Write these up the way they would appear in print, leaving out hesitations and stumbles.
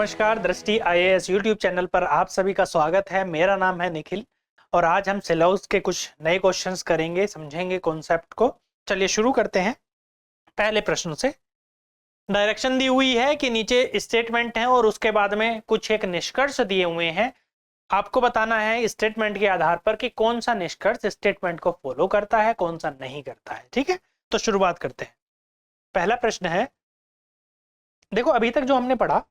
नमस्कार, दृष्टि IAS YouTube channel पर आप सभी का स्वागत है। मेरा नाम है निखिल और आज हम सिलेबस के कुछ नए क्वेश्चंस करेंगे, समझेंगे कॉन्सेप्ट को। चलिए शुरू करते हैं पहले प्रश्न से। डायरेक्शन दी हुई है कि नीचे स्टेटमेंट है और उसके बाद में कुछ एक निष्कर्ष दिए हुए हैं। आपको बताना है स्टेटमेंट के आधार पर कि कौन सा निष्कर्ष स्टेटमेंट को फॉलो करता है, कौन सा नहीं करता है। ठीक है, तो शुरुआत करते हैं। पहला प्रश्न है, देखो अभी तक जो हमने पढ़ा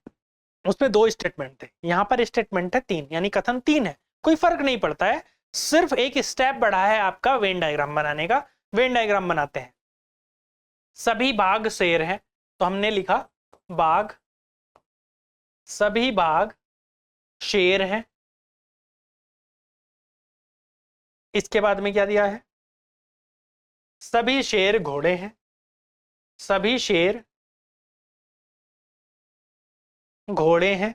उसमें दो स्टेटमेंट थे, यहां पर स्टेटमेंट है तीन, यानी कथन तीन है। कोई फर्क नहीं पड़ता है, सिर्फ एक स्टेप बढ़ा है आपका वेन डायग्राम बनाने का। वेन डायग्राम बनाते हैं। सभी बाघ शेर हैं, तो हमने लिखा बाघ, सभी बाघ शेर हैं। इसके बाद में क्या दिया है? सभी शेर घोड़े हैं, सभी शेर घोड़े हैं।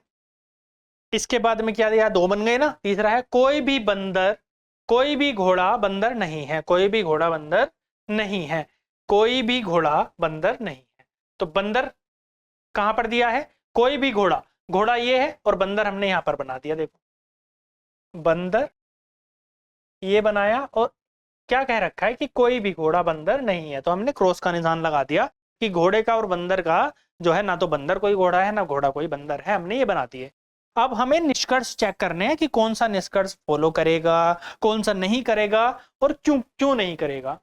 इसके बाद में क्या दिया? दो बन गए ना। तीसरा है कोई भी बंदर, कोई भी घोड़ा बंदर नहीं है, कोई भी घोड़ा बंदर नहीं है, कोई भी घोड़ा बंदर नहीं है। तो बंदर कहां पर दिया है? कोई भी घोड़ा, घोड़ा ये है और बंदर हमने यहां पर बना दिया। देखो बंदर ये बनाया और क्या कह रखा है कि कोई भी घोड़ा बंदर नहीं है, तो हमने क्रॉस का निशान लगा दिया कि घोड़े का और बंदर का जो है, ना तो बंदर कोई घोड़ा है ना घोड़ा कोई बंदर है, हमने ये बना दिए। अब हमें निष्कर्ष चेक करने हैं कि कौन सा निष्कर्ष फॉलो करेगा, कौन सा नहीं करेगा और क्यों क्यों नहीं करेगा।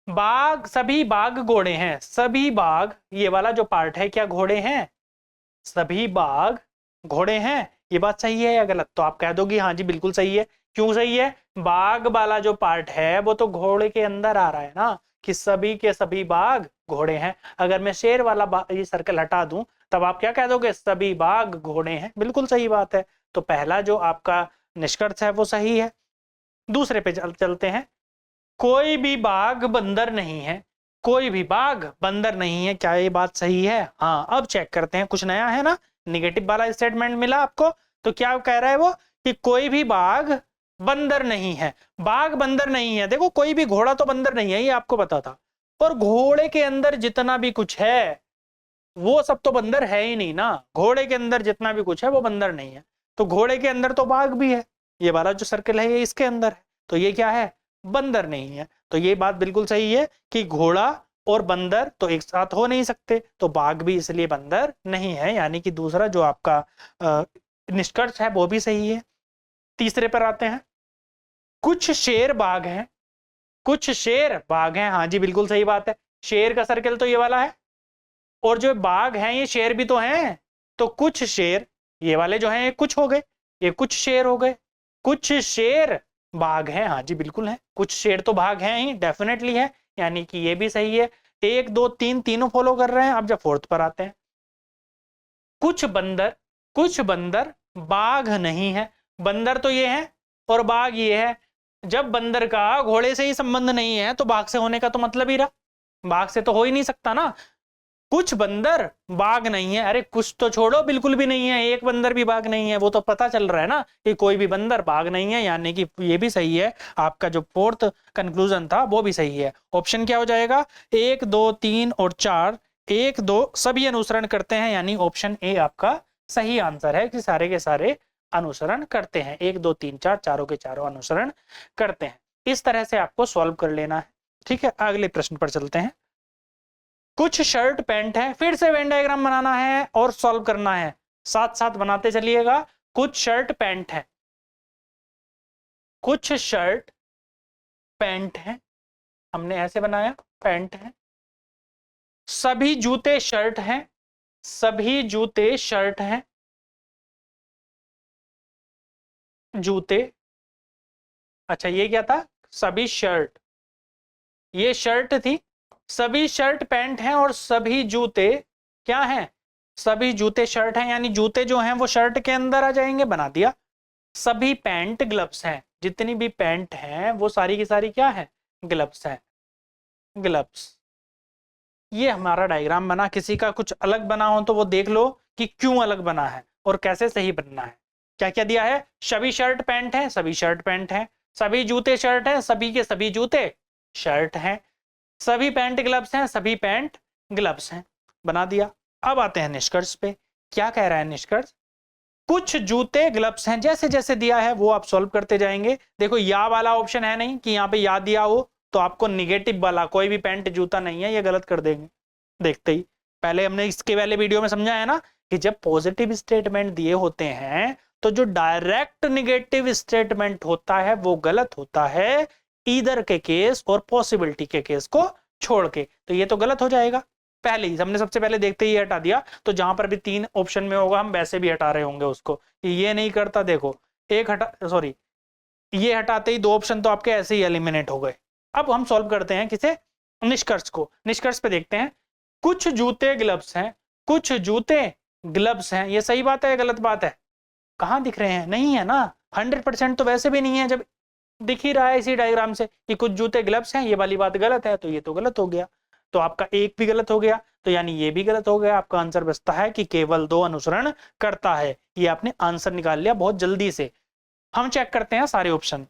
बाघ, सभी बाघ घोड़े हैं, सभी बाघ ये वाला जो पार्ट है क्या घोड़े हैं? सभी बाघ घोड़े हैं। ये बात सही है या गलत? तो आप कह दोगे हाँ जी बिल्कुल सही है। क्यों सही है? बाघ वाला जो पार्ट है वो तो घोड़े के अंदर आ रहा है ना, कि सभी के सभी बाघ घोड़े हैं। अगर मैं शेर वाला ये सर्कल हटा दूं तब आप क्या कह दोगे? सभी बाघ घोड़े हैं। बिल्कुल सही बात है। तो पहला जो आपका निष्कर्ष है वो सही है। दूसरे पे चलते हैं। कोई भी बाघ बंदर नहीं है, कोई भी बाघ बंदर नहीं है। क्या ये बात सही है? हाँ। अब चेक करते हैं, कुछ नया है ना, निगेटिव वाला स्टेटमेंट मिला आपको। तो क्या कह रहा है वो कि कोई भी बाघ बंदर नहीं है। बाघ बंदर नहीं है। देखो कोई भी घोड़ा तो बंदर नहीं है, ये आपको पता था। और घोड़े के अंदर जितना भी कुछ है वो सब तो बंदर है ही नहीं ना। घोड़े के अंदर जितना भी कुछ है वो बंदर नहीं है। तो घोड़े के अंदर तो बाघ भी है, ये वाला जो सर्कल है ये इसके अंदर है, तो ये क्या है? बंदर नहीं है। तो ये बात बिल्कुल सही है कि घोड़ा और बंदर तो एक साथ हो नहीं सकते, तो बाघ भी इसलिए बंदर नहीं है, यानी कि दूसरा जो आपका निष्कर्ष है वो भी सही है। तीसरे पर आते हैं। कुछ शेर बाघ हैं, कुछ शेर बाघ हैं। हाँ जी बिल्कुल सही बात है। शेर का सर्कल तो ये वाला है और जो बाघ हैं ये शेर भी तो हैं। तो कुछ शेर ये वाले जो हैं ये कुछ हो गए, ये कुछ शेर हो गए। कुछ शेर बाघ हैं। हाँ जी बिल्कुल है, कुछ शेर तो बाघ हैं ही, डेफिनेटली है, यानी कि ये भी सही है। एक दो तीन तीनों फॉलो कर रहे हैं। अब जब फोर्थ पर आते हैं। कुछ बंदर, कुछ बंदर बाघ नहीं है। बंदर तो ये है और बाघ ये है। जब बंदर का घोड़े से ही संबंध नहीं है तो बाघ से होने का तो मतलब ही रहा, बाघ से तो हो ही नहीं सकता ना। कुछ बंदर बाघ नहीं है। अरे कुछ तो छोड़ो, बिल्कुल भी नहीं है, एक बंदर भी बाघ नहीं है। वो तो पता चल रहा है ना कि कोई भी बंदर बाघ नहीं है, यानी कि ये भी सही है। आपका जो फोर्थ कंक्लूजन था वो भी सही है। ऑप्शन क्या हो जाएगा? एक दो तीन और चार, एक दो सभी अनुसरण करते हैं, यानी ऑप्शन ए आपका सही आंसर है कि सारे के सारे अनुसरण करते हैं। एक दो तीन चार, चारों के चारों अनुसरण करते हैं। इस तरह से आपको सॉल्व कर लेना है। ठीक है, अगले प्रश्न पर चलते हैं। कुछ शर्ट पैंट है, फिर से वेन डायग्राम बनाना है और सॉल्व करना है, साथ साथ बनाते चलिएगा। कुछ शर्ट पैंट है, कुछ शर्ट पैंट है, हमने ऐसे बनाया, पैंट है। सभी जूते शर्ट हैं, सभी जूते शर्ट हैं, जूते। अच्छा ये क्या था? सभी शर्ट, ये शर्ट थी। सभी शर्ट पैंट हैं और सभी जूते क्या हैं? सभी जूते शर्ट हैं, यानी जूते जो हैं वो शर्ट के अंदर आ जाएंगे, बना दिया। सभी पैंट ग्लव्स हैं, जितनी भी पैंट हैं वो सारी की सारी क्या है? ग्लव्स हैं, ग्लव्स। ये हमारा डायग्राम बना। किसी का कुछ अलग बना हो तो वो देख लो कि क्यों अलग बना है और कैसे सही बनना है। क्या क्या दिया है? सभी शर्ट पैंट हैं, सभी शर्ट पैंट हैं। सभी जूते शर्ट हैं, सभी के सभी जूते शर्ट हैं। सभी पैंट ग्लव्स हैं, सभी पैंट ग्लव्स हैं, बना दिया। अब आते हैं निष्कर्ष पे क्या कह रहा है निष्कर्ष? कुछ जूते ग्लव्स हैं, जैसे जैसे दिया है वो आप सॉल्व करते जाएंगे। देखो या वाला ऑप्शन है नहीं कि यहाँ पे या दिया हो, तो आपको निगेटिव वाला कोई भी पैंट जूता नहीं है, ये गलत कर देंगे देखते ही। पहले हमने इसके पहले वीडियो में समझा है ना कि जब पॉजिटिव स्टेटमेंट दिए होते हैं तो जो डायरेक्ट निगेटिव स्टेटमेंट होता है वो गलत होता है, ईदर के केस और पॉसिबिलिटी के केस को छोड़ के। तो ये तो गलत हो जाएगा। पहले ही हमने सबसे पहले देखते ही हटा दिया, तो जहां पर भी 3 ऑप्शन में होगा हम वैसे भी हटा रहे होंगे उसको। ये नहीं करता, देखो एक हटा, सॉरी ये हटाते ही 2 ऑप्शन तो आपके ऐसे ही एलिमिनेट हो गए। अब हम सॉल्व करते हैं किसे? निष्कर्ष को। निष्कर्ष पे देखते हैं, कुछ जूते ग्लव्स हैं, कुछ जूते ग्लव्स हैं, ये सही बात है या गलत बात है? कहाँ दिख रहे हैं? नहीं है ना, 100% तो वैसे भी नहीं है जब दिख ही रहा है इसी डायग्राम से कि कुछ जूते ग्लव्स हैं, ये वाली बात गलत है, तो ये तो गलत हो गया। तो आपका एक भी गलत हो गया, तो यानी ये भी गलत हो गया। आपका आंसर बचता है कि केवल 2 अनुसरण करता है। ये आपने आंसर निकाल लिया बहुत जल्दी से। हम चेक करते हैं सारे ऑप्शन।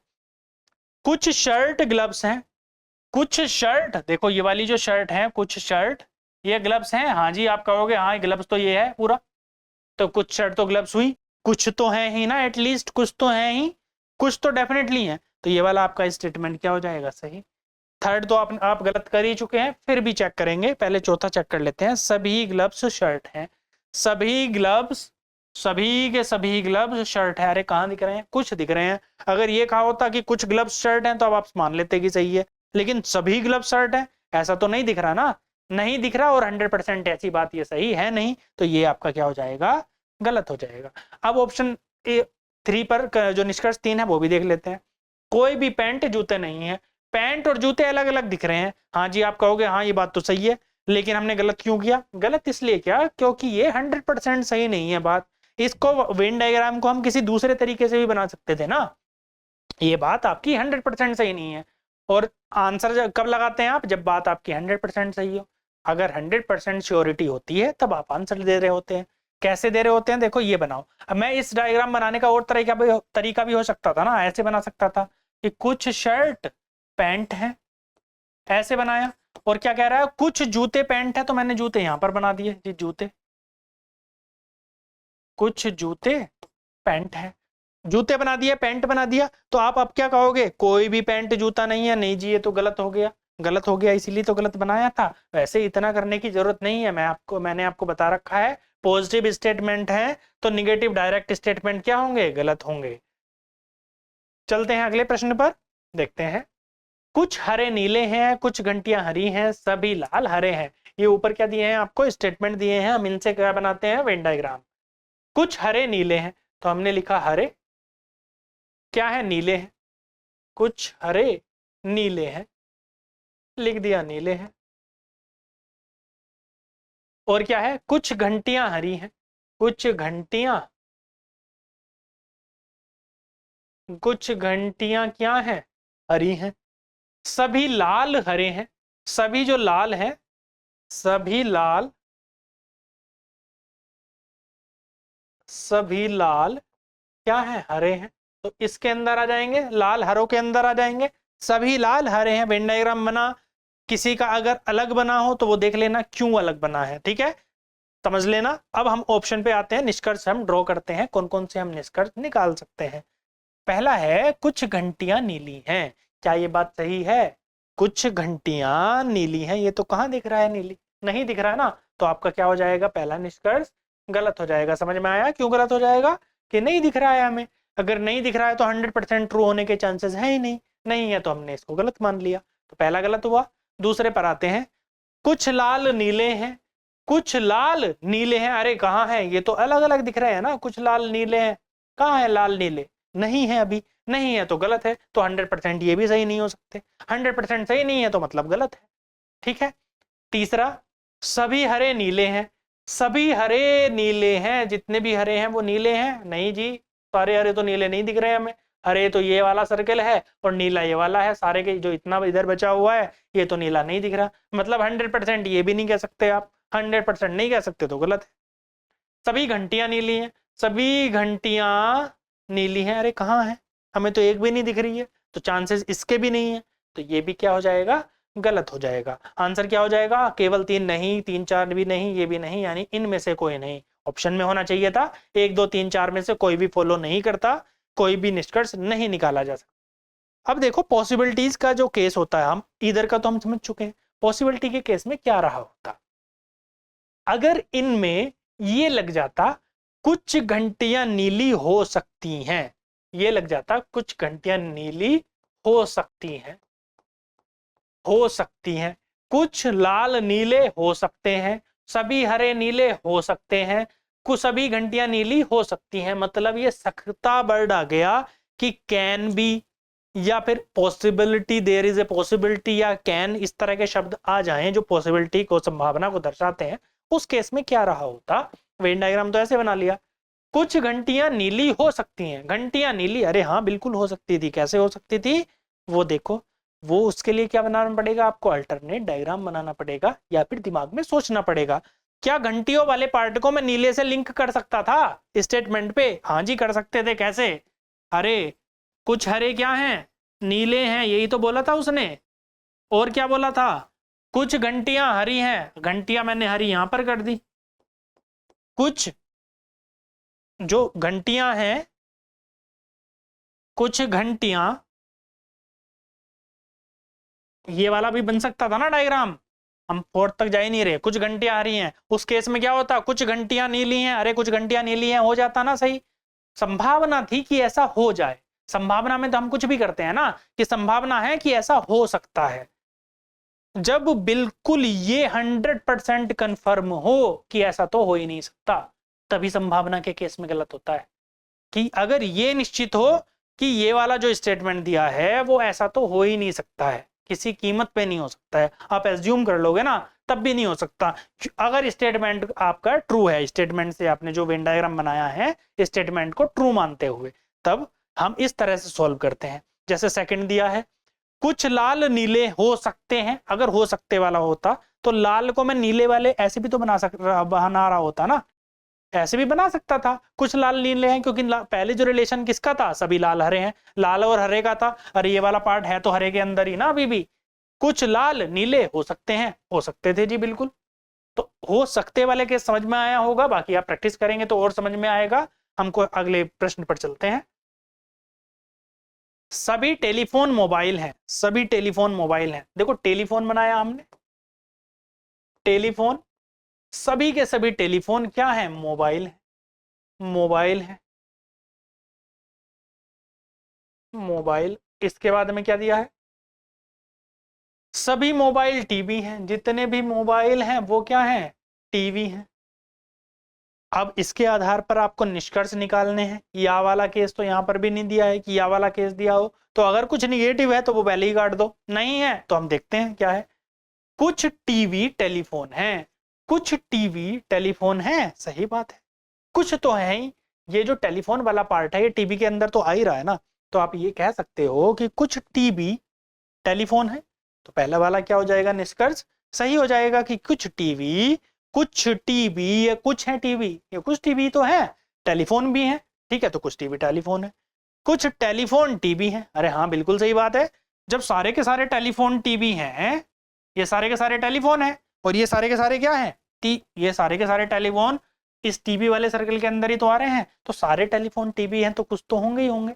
कुछ शर्ट ग्लव्स हैं, कुछ शर्ट, देखो ये वाली जो शर्ट है, कुछ शर्ट ये ग्लव्स हैं। हाँ जी, आप कहोगे हाँ ग्लव्स तो ये है पूरा, तो कुछ शर्ट तो ग्लव्स हुई, कुछ तो है ही ना, एटलीस्ट कुछ तो है ही, कुछ तो डेफिनेटली है। तो ये वाला आपका स्टेटमेंट क्या हो जाएगा? सही। थर्ड तो आप गलत कर ही चुके हैं, फिर भी चेक करेंगे। पहले चौथा चेक कर लेते हैं। सभी ग्लव्स शर्ट हैं, सभी ग्लव्स, सभी के सभी ग्लव्स शर्ट है। अरे कहाँ दिख रहे हैं? कुछ दिख रहे हैं। अगर ये कहा होता कि कुछ ग्लव्स शर्ट हैं तो अब आप मान लेते कि सही है, लेकिन सभी ग्लव्स शर्ट है ऐसा तो नहीं दिख रहा ना, नहीं दिख रहा, और 100% ऐसी बात ये सही है नहीं, तो ये आपका क्या हो जाएगा? गलत हो जाएगा। अब ऑप्शन 3 पर जो निष्कर्ष 3 है वो भी देख लेते हैं। कोई भी पैंट जूते नहीं है, पैंट और जूते अलग अलग दिख रहे हैं। हाँ जी, आप कहोगे हाँ ये बात तो सही है, लेकिन हमने गलत क्यों किया? गलत इसलिए क्या, क्योंकि ये 100% सही नहीं है बात। इसको वेन डायग्राम को हम किसी दूसरे तरीके से भी बना सकते थे ना। ये बात आपकी 100% सही नहीं है। और आंसर कब लगाते हैं आप? जब बात आपकी 100% सही हो। अगर 100% श्योरिटी होती है तब आप आंसर दे रहे होते हैं। कैसे दे रहे होते हैं? देखो ये बनाओ। अब मैं इस डायग्राम बनाने का और तरीका भी हो सकता था ना, ऐसे बना सकता था कि कुछ शर्ट पैंट है, ऐसे बनाया। और क्या कह रहा है? कुछ जूते पैंट है, तो मैंने जूते यहां पर बना दिए जी, जूते, कुछ जूते पैंट है, जूते बना दिए, पैंट बना दिया। तो आप अब क्या कहोगे? कोई भी पैंट जूता नहीं है। नहीं जी, ये तो गलत हो गया, गलत हो गया, इसीलिए तो गलत बनाया था। वैसे इतना करने की जरूरत नहीं है, मैंने आपको बता रखा है पॉजिटिव स्टेटमेंट है तो निगेटिव डायरेक्ट स्टेटमेंट क्या होंगे? गलत होंगे। चलते हैं अगले प्रश्न पर, देखते हैं। कुछ हरे नीले हैं, कुछ घंटियां हरी हैं, सभी लाल हरे हैं। ये ऊपर क्या दिए हैं आपको? स्टेटमेंट दिए हैं, हम इनसे क्या बनाते हैं? Venn diagram. कुछ हरे नीले हैं, तो हमने लिखा हरे क्या है? नीले हैं। कुछ हरे नीले हैं, लिख दिया नीले हैं। और क्या है? कुछ घंटियां हरी हैं, कुछ घंटियां, कुछ घंटियां क्या हैं? हरी हैं। सभी लाल हरे हैं, सभी जो लाल हैं, सभी लाल, सभी लाल क्या है? हरे हैं। तो इसके अंदर आ जाएंगे, लाल हरों के अंदर आ जाएंगे। सभी लाल हरे हैं। वेन डायग्राम बना, किसी का अगर अलग बना हो तो वो देख लेना क्यों अलग बना है, ठीक है, समझ लेना। अब हम ऑप्शन पे आते हैं, निष्कर्ष हम ड्रॉ करते हैं, कौन कौन से हम निष्कर्ष निकाल सकते हैं। पहला है कुछ घंटियां नीली हैं। क्या ये बात सही है? कुछ घंटियां नीली हैं, ये तो कहाँ दिख रहा है नीली? नहीं दिख रहा है ना, तो आपका क्या हो जाएगा? पहला निष्कर्ष गलत हो जाएगा। समझ में आया क्यों गलत हो जाएगा? कि नहीं दिख रहा है हमें। अगर नहीं दिख रहा है तो 100% ट्रू होने के चांसेस है ही नहीं, नहीं है तो हमने इसको गलत मान लिया, तो पहला गलत हुआ। दूसरे पर आते हैं, कुछ लाल नीले हैं, कुछ लाल नीले हैं। अरे कहाँ है? ये तो अलग अलग दिख रहे हैं ना, कुछ लाल नीले हैं, कहाँ है लाल नीले? नहीं है, अभी नहीं है तो गलत है। तो 100% ये भी सही नहीं हो सकते, 100% सही नहीं है तो मतलब गलत है, ठीक है। तीसरा, सभी हरे नीले हैं, सभी हरे नीले हैं, जितने भी हरे हैं वो नीले हैं। नहीं जी, सारे हरे तो नीले नहीं दिख रहे हैं हमें। हरे तो ये वाला सर्कल है और नीला ये वाला है, सारे के जो इतना इधर बचा हुआ है ये तो नीला नहीं दिख रहा। मतलब 100% ये भी नहीं कह सकते आप, 100% नहीं कह सकते तो गलत है। सभी घंटियां नीली हैं, सभी घंटियां नीली हैं। अरे कहाँ है? हमें तो एक भी नहीं दिख रही है, तो चांसेस इसके भी नहीं है, तो ये भी क्या हो जाएगा? गलत हो जाएगा। आंसर क्या हो जाएगा? केवल 3 नहीं, 3 4 भी नहीं, ये भी नहीं, यानी इनमें से कोई नहीं। ऑप्शन में होना चाहिए था। 1 2 3 4 में से कोई भी फॉलो नहीं करता, कोई भी निष्कर्ष नहीं निकाला जा सकता। अब देखो पॉसिबिलिटीज का जो केस होता है, हम इधर का तो हम समझ चुके हैं, पॉसिबिलिटी के केस में क्या रहा होता। अगर इनमें ये लग जाता कुछ घंटियां नीली हो सकती हैं, ये लग जाता कुछ घंटियां नीली हो सकती हैं, हो सकती हैं, कुछ लाल नीले हो सकते हैं, सभी हरे नीले हो सकते हैं, कुछ सभी घंटियां नीली हो सकती हैं। मतलब ये सख्ता वर्ड आ गया कि कैन बी या फिर possibility, there is a possibility या कैन, इस तरह के शब्द आ जाएं जो पॉसिबिलिटी को, संभावना को दर्शाते हैं। उस केस में क्या रहा होता, वेन डायग्राम तो ऐसे बना लिया, कुछ घंटियां नीली हो सकती हैं, घंटियां नीली, अरे हाँ बिल्कुल हो सकती थी, कैसे हो सकती थी वो देखो, वो उसके लिए क्या बनाना पड़ेगा आपको, अल्टरनेट डायग्राम बनाना पड़ेगा या फिर दिमाग में सोचना पड़ेगा। क्या घंटियों वाले पार्ट को मैं नीले से लिंक कर सकता था स्टेटमेंट पे, हाँ जी कर सकते थे। कैसे, हरे, कुछ हरे क्या हैं, नीले हैं, यही तो बोला था उसने। और क्या बोला था, कुछ घंटियां हरी हैं, घंटियां मैंने हरी यहां पर कर दी, कुछ जो घंटियां हैं, कुछ घंटियां, ये वाला भी बन सकता था ना डायग्राम, हम फोर्थ तक जा ही नहीं रहे। कुछ घंटियां हरी हैं, उस केस में क्या होता, कुछ घंटियां नीली हैं, अरे कुछ घंटियां नीली हैं, हो जाता ना सही। संभावना थी कि ऐसा हो जाए, संभावना में तो हम कुछ भी करते हैं ना, कि संभावना है कि ऐसा हो सकता है। जब बिल्कुल ये 100% कंफर्म हो कि ऐसा तो हो ही नहीं सकता, तभी संभावना के केस में गलत होता है। कि अगर ये निश्चित हो कि ये वाला जो स्टेटमेंट दिया है वो ऐसा तो हो ही नहीं सकता है, किसी कीमत पे नहीं हो सकता है, आप एज्यूम कर लोगे ना तब भी नहीं हो सकता। अगर स्टेटमेंट आपका ट्रू है, स्टेटमेंट से आपने जो वेन डायग्राम बनाया है स्टेटमेंट को ट्रू मानते हुए, तब हम इस तरह से सॉल्व करते हैं। जैसे सेकंड दिया है, कुछ लाल नीले हो सकते हैं, अगर हो सकते वाला होता तो लाल को मैं नीले वाले ऐसे भी तो बना रहा होता ना, ऐसे भी बना सकता था, कुछ लाल नीले हैं, क्योंकि पहले जो रिलेशन किसका था, सभी लाल हरे हैं, लाल और हरे का था। अरे ये वाला पार्ट है तो हरे के अंदर ही ना अभी भी, कुछ लाल नीले हो सकते हैं, हो सकते थे जी बिल्कुल। तो हो सकते वाले के समझ में आया होगा, बाकी आप प्रैक्टिस करेंगे तो और समझ में आएगा। हमको अगले प्रश्न पर चलते हैं। सभी टेलीफोन मोबाइल हैं, सभी टेलीफोन मोबाइल हैं, देखो टेलीफोन बनाया हमने, टेलीफोन, सभी के सभी टेलीफोन क्या है, मोबाइल है, मोबाइल है, मोबाइल। इसके बाद में क्या दिया है, सभी मोबाइल टीवी हैं, जितने भी मोबाइल हैं वो क्या हैं, टीवी हैं। अब इसके आधार पर आपको निष्कर्ष निकालने हैं। या वाला केस तो यहां पर भी नहीं दिया है कि या वाला केस दिया हो, तो अगर कुछ निगेटिव है तो वो पहले ही काट दो, नहीं है तो हम देखते हैं क्या है। कुछ टीवी टेलीफोन है, कुछ टीवी टेलीफोन है, सही बात है, कुछ तो है ही। ये जो टेलीफोन वाला पार्ट है ये टीवी के अंदर तो आ ही रहा है ना, तो आप ये कह सकते हो कि कुछ टीवी टेलीफोन है। तो पहला वाला क्या हो जाएगा, निष्कर्ष सही हो जाएगा कि कुछ टीवी, कुछ टीवी, ये कुछ है टीवी, ये कुछ टीवी तो है, टेलीफोन भी है, ठीक है, तो कुछ टीवी टेलीफोन है, कुछ टेलीफोन टीवी है। अरे हाँ बिल्कुल सही बात है, जब सारे के सारे टेलीफोन टीवी हैं, ये सारे के सारे टेलीफोन है और ये सारे के सारे क्या है, ये सारे के सारे टेलीफोन इस टीवी वाले सर्कल के अंदर ही तो आ रहे हैं, तो सारे टेलीफोन टीवी हैं तो कुछ तो होंगे ही होंगे,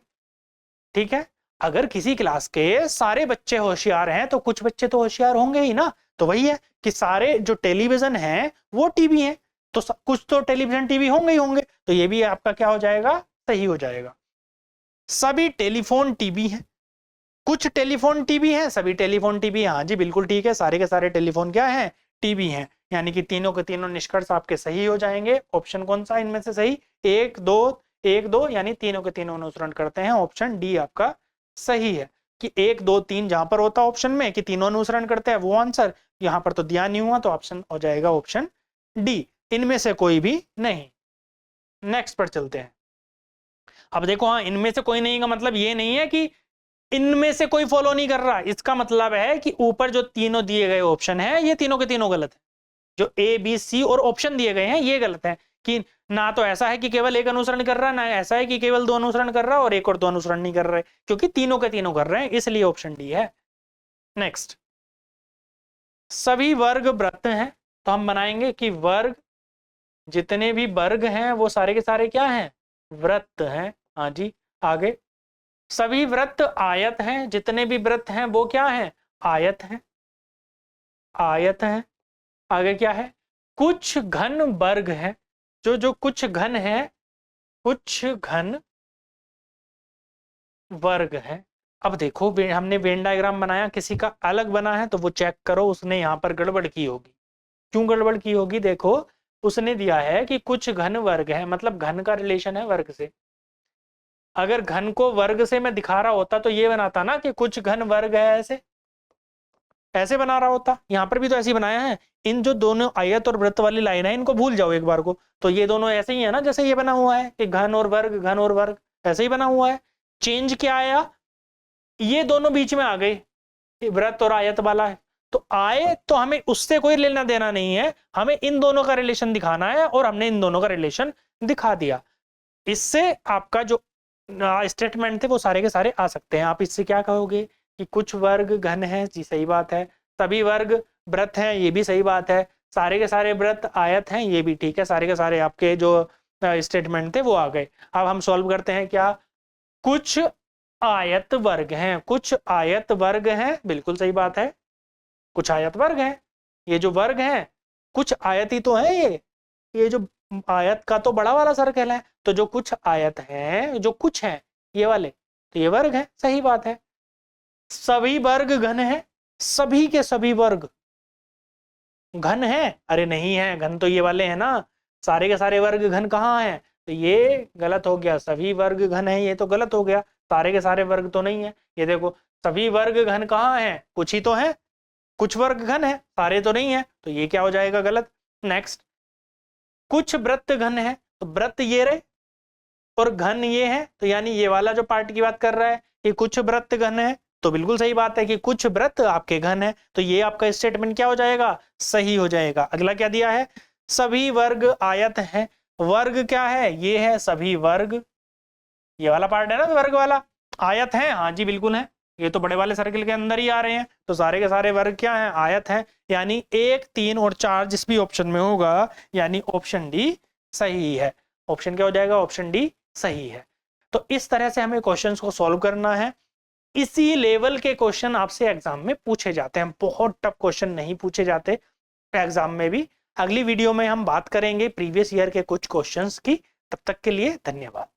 ठीक है। अगर किसी क्लास के सारे बच्चे होशियार हैं तो कुछ बच्चे तो होशियार होंगे ही ना, तो वही है कि सारे जो टेलीविजन हैं वो टीवी हैं, तो कुछ तो टेलीविजन टीवी होंगे ही होंगे, तो ये भी आपका क्या हो जाएगा, सही हो जाएगा। सभी टेलीफोन टीवी हैं, कुछ टेलीफोन टीवी हैं, सभी टेलीफोन टीवी, हाँ जी बिल्कुल ठीक है, सारे के सारे टेलीफोन क्या हैं, टीवी हैं, यानी कि तीनों के तीनों निष्कर्ष आपके सही हो जाएंगे। ऑप्शन कौन सा इनमें से सही, एक दो, एक दो, यानी तीनों के तीनों अनुसरण करते हैं, ऑप्शन डी आपका सही है। कि 1 2 3 जहां पर होता ऑप्शन में कि तीनों अनुसरण करते हैं वो आंसर, यहां पर तो ध्यान नहीं हुआ, तो ऑप्शन हो जाएगा ऑप्शन डी, इनमें से कोई भी नहीं। नेक्स्ट पर चलते हैं। अब देखो, हाँ इनमें से कोई नहीं का मतलब ये नहीं है कि इनमें से कोई फॉलो नहीं कर रहा, इसका मतलब है कि ऊपर जो तीनों दिए गए ऑप्शन है ये तीनों के तीनों गलत है, जो ए बी सी और ऑप्शन दिए गए हैं ये गलत है। कि ना तो ऐसा है कि केवल एक अनुसरण कर रहा है, ना ऐसा है कि केवल 2 अनुसरण कर रहा है और एक और 2 अनुसरण नहीं कर रहे, क्योंकि तीनों के तीनों कर रहे हैं, इसलिए ऑप्शन डी है। नेक्स्ट, सभी वर्ग वृत्त हैं, तो हम बनाएंगे कि वर्ग जितने भी वर्ग हैं वो सारे के सारे क्या हैं, वृत्त हैं। हाँ जी, आगे सभी वृत्त आयत हैं, जितने भी वृत्त हैं वो क्या हैं, आयत हैं, आयत हैं। आगे क्या है, कुछ घन वर्ग है, जो जो कुछ घन है, कुछ घन वर्ग है। अब देखो हमने वेन डायग्राम बनाया, किसी का अलग बना है तो वो चेक करो, उसने यहाँ पर गड़बड़ की होगी। क्यों गड़बड़ की होगी, देखो उसने दिया है कि कुछ घन वर्ग है, मतलब घन का रिलेशन है वर्ग से। अगर घन को वर्ग से मैं दिखा रहा होता तो ये बनाता ना कि कुछ घन वर्ग है, ऐसे ऐसे बना रहा होता। यहाँ पर भी तो ऐसे ही बनाया है। इन जो दोनों आयत और वृत्त वाली लाइन है इनको भूल जाओ एक बार को, तो ये दोनों ऐसे ही है ना जैसे ये बना हुआ है कि घन और वर्ग, घन और वर्ग, ऐसे ही बना हुआ है। चेंज क्या आया, ये दोनों बीच में आ गए, वृत्त और आयत वाला है। तो आए तो हमें उससे कोई लेना देना नहीं है, हमें इन दोनों का रिलेशन दिखाना है, और हमने इन दोनों का रिलेशन दिखा दिया। इससे आपका जो स्टेटमेंट थे वो सारे के सारे आ सकते हैं। आप इससे क्या कहोगे कि कुछ वर्ग घन है, जी सही बात है। सभी वर्ग वृत्त हैं, ये भी सही बात है। सारे के सारे वृत्त आयत हैं, ये भी ठीक है। सारे के सारे आपके जो स्टेटमेंट थे वो आ गए। अब हम सॉल्व करते हैं क्या, कुछ आयत वर्ग हैं, कुछ आयत वर्ग हैं, बिल्कुल सही बात है, कुछ आयत वर्ग हैं। ये जो वर्ग हैं कुछ आयत ही तो है, ये जो आयत का तो बड़ा वाला सर्कल है, तो जो कुछ आयत हैं, जो कुछ हैं ये वाले, तो ये वर्ग है, सही बात है। सभी वर्ग घन है, सभी के सभी वर्ग घन है, अरे नहीं है, घन तो ये वाले हैं ना, सारे के सारे वर्ग घन कहाँ हैं, तो ये गलत हो गया। सभी वर्ग घन है, ये तो गलत हो गया, सारे के सारे वर्ग तो नहीं है। ये देखो सभी वर्ग घन कहाँ है, कुछ ही तो है, कुछ वर्ग घन है, सारे तो नहीं है, तो ये क्या हो जाएगा, गलत। नेक्स्ट, कुछ वृत्त घन है, तो वृत्त ये रहे और घन ये है, तो यानी ये वाला जो पार्ट की बात कर रहा है कि कुछ वृत्त घन है, तो बिल्कुल सही बात है कि कुछ वृत्त आपके घन है, तो ये आपका स्टेटमेंट क्या हो जाएगा, सही हो जाएगा। अगला क्या दिया है, सभी वर्ग आयत है, वर्ग क्या है, ये है सभी वर्ग, ये वाला पार्ट है ना वर्ग वाला, आयत है, हाँ जी बिल्कुल है, ये तो बड़े वाले सर्किल के अंदर ही आ रहे हैं, तो सारे के सारे वर्ग क्या हैं, आयत हैं। यानी 1, 3 और 4 जिस भी ऑप्शन में होगा, यानी ऑप्शन डी सही है। ऑप्शन क्या हो जाएगा, ऑप्शन डी सही है। तो इस तरह से हमें क्वेश्चंस को सॉल्व करना है। इसी लेवल के क्वेश्चन आपसे एग्जाम में पूछे जाते हैं, बहुत टफ क्वेश्चन नहीं पूछे जाते एग्जाम में भी। अगली वीडियो में हम बात करेंगे प्रीवियस ईयर के कुछ क्वेश्चंस की। तब तक के लिए धन्यवाद।